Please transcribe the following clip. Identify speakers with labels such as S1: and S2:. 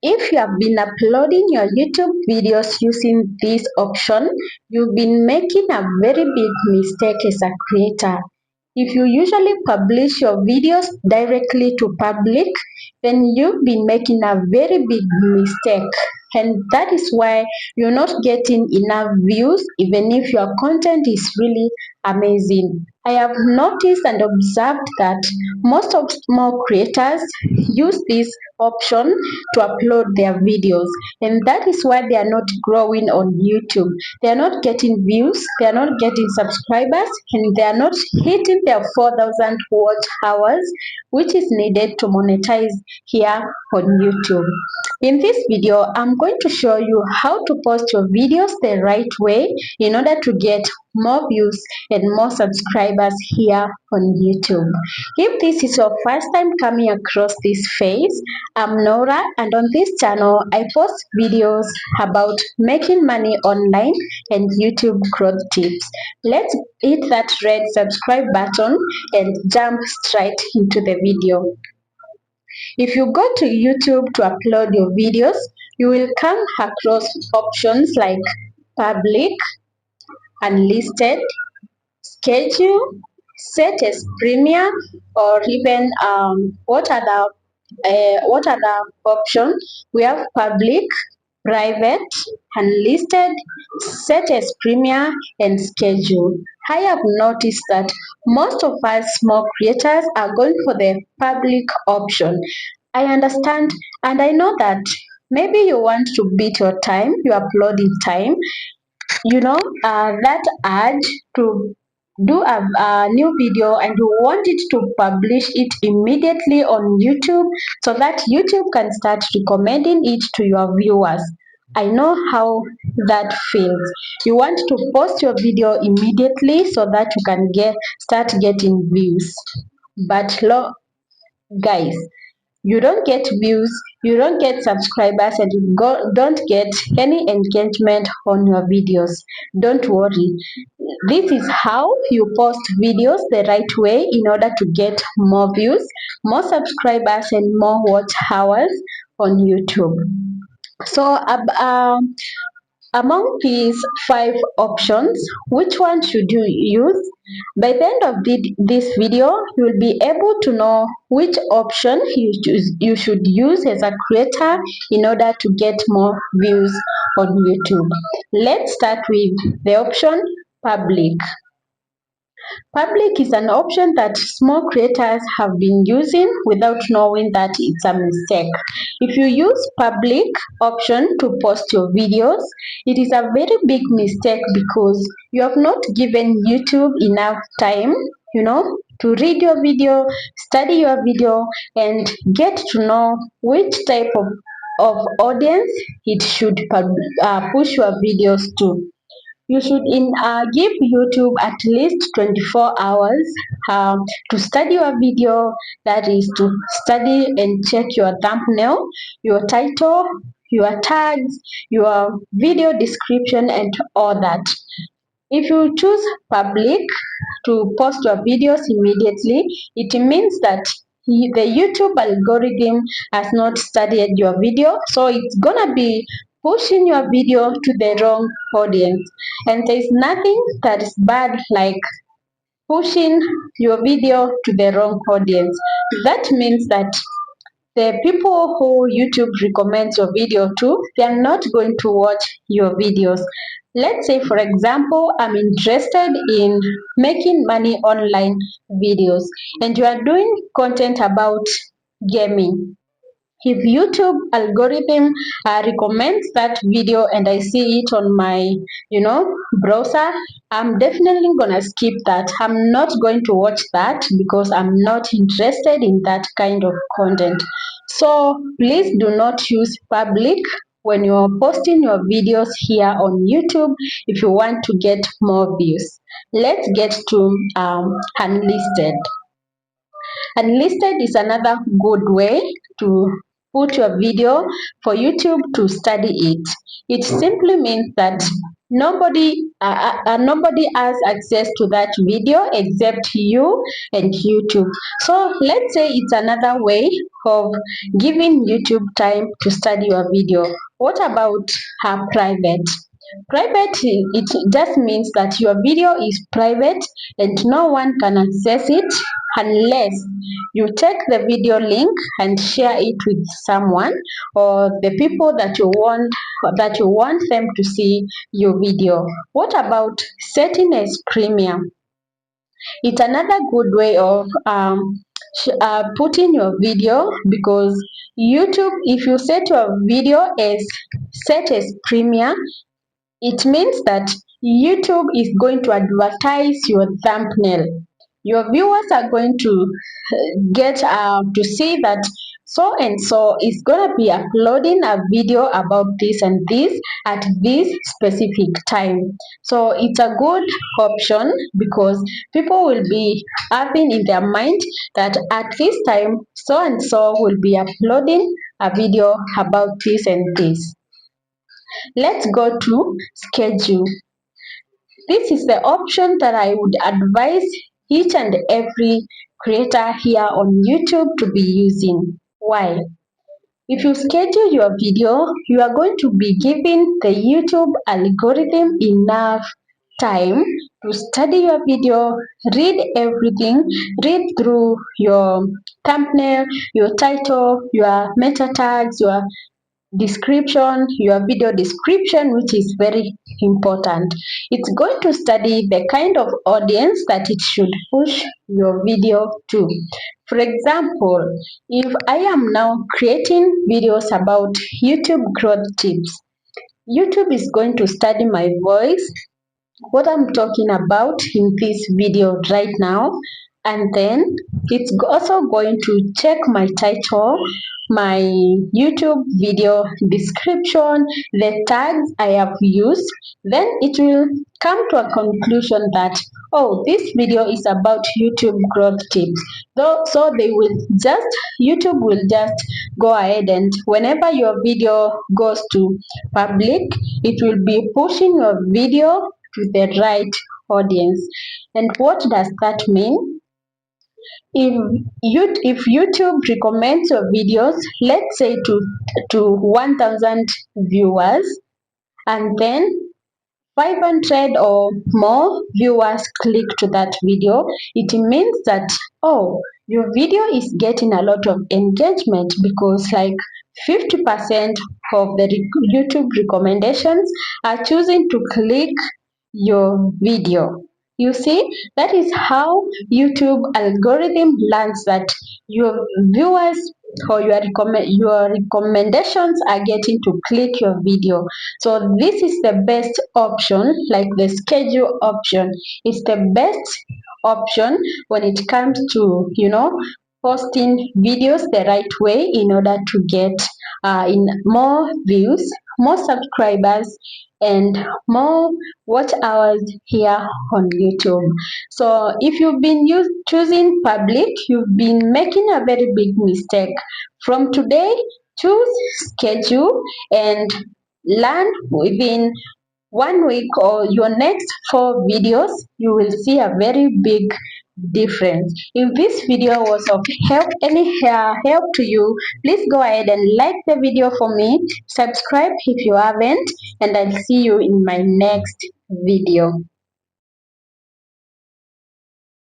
S1: If you have been uploading your YouTube videos using this option, you've been making a very big mistake as a creator. If you usually publish your videos directly to public, then you've been making a very big mistake. And that is why you're not getting enough views, even if your content is really amazing. I have noticed and observed that most of small creators use this option to upload their videos, and that is why they are not growing on YouTube. They are not getting views, they are not getting subscribers, and they are not hitting their 4,000 watch hours, which is needed to monetize here on YouTube. In this video, I'm going to show you how to post your videos the right way in order to get more views and more subscribers here on YouTube. If this is your first time coming across this phase, I'm Nora, and on this channel I post videos about making money online and YouTube growth tips. Let's hit that red subscribe button and jump straight into the video. If you go to YouTube to upload your videos, you will come across options like public, unlisted, schedule, set as premium, or even what other option? We have public, private, unlisted, set as premium, and schedule. I have noticed that most of us small creators are going for the public option. I understand and I know that maybe you want to beat your time, your uploading time, that urge to do a new video and you want it to publish it immediately on YouTube so that YouTube can start recommending it to your viewers. I know how that feels. You want to post your video immediately so that you can start getting views. But guys, you don't get views, you don't get subscribers, and you don't get any engagement on your videos. Don't worry. This is how you post videos the right way in order to get more views, more subscribers, and more watch hours on YouTube. So, among these five options, which one should you use? By the end of this video, you will be able to know which option you should use as a creator in order to get more views on YouTube. Let's start with the option public. Public is an option that small creators have been using without knowing that it's a mistake. If you use public option to post your videos, it is a very big mistake because you have not given YouTube enough time, to read your video, study your video, and get to know which type of audience it should push your videos to. You should give YouTube at least 24 hours to study your video, that is to study and check your thumbnail, your title, your tags, your video description, and all that. If you choose public to post your videos immediately, it means that the YouTube algorithm has not studied your video, so it's gonna be pushing your video to the wrong audience. And there's nothing that is bad like pushing your video to the wrong audience. That means that the people who YouTube recommends your video to, they are not going to watch your videos. Let's say, for example, I'm interested in making money online videos, and you are doing content about gaming. If YouTube algorithm recommends that video and I see it on my, browser, I'm definitely gonna skip that. I'm not going to watch that because I'm not interested in that kind of content. So please do not use public when you're posting your videos here on YouTube if you want to get more views. Let's get to unlisted. Unlisted is another good way to put your video for YouTube to study it. It simply means that nobody nobody has access to that video except you and YouTube. So let's say it's another way of giving YouTube time to study your video. What about private? Private, it just means that your video is private and no one can access it unless you take the video link and share it with someone or the people that you want them to see your video. What about setting as premium? It's another good way of putting your video, because YouTube, if you set your video as set as premium, it means that YouTube is going to advertise your thumbnail. Your viewers are going to get to see that so and so is going to be uploading a video about this and this at this specific time. So it's a good option because people will be having in their mind that at this time so and so will be uploading a video about this and this. Let's go to schedule. This is the option that I would advise each and every creator here on YouTube to be using. Why? If you schedule your video, you are going to be giving the YouTube algorithm enough time to study your video, read everything, read through your thumbnail, your title, your meta tags, your description, your video description, which is very important. It's going to study the kind of audience that it should push your video to. For example, if I am now creating videos about YouTube growth tips, YouTube is going to study my voice, what I'm talking about in this video right now, and then it's also going to check my title, my YouTube video description, the tags I have used. Then it will come to a conclusion that, oh, this video is about YouTube growth tips. So they will just, YouTube will just go ahead, and whenever your video goes to public, it will be pushing your video to the right audience. And what does that mean? If YouTube recommends your videos, let's say to 1,000 viewers, and then 500 or more viewers click to that video, it means that, oh, your video is getting a lot of engagement, because like 50% of the YouTube recommendations are choosing to click your video. You see, that is how YouTube algorithm learns that your viewers or your recommendations are getting to click your video. So this is the best option, like the schedule option is the best option when it comes to, posting videos the right way in order to get in more views, more subscribers, and more watch hours here on YouTube. So if you've been choosing public, you've been making a very big mistake. From today, choose schedule and learn within 1 week or your next 4 videos, you will see a very big difference. If this video was of help to you, please go ahead and like the video for me, subscribe if you haven't, and I'll see you in my next video.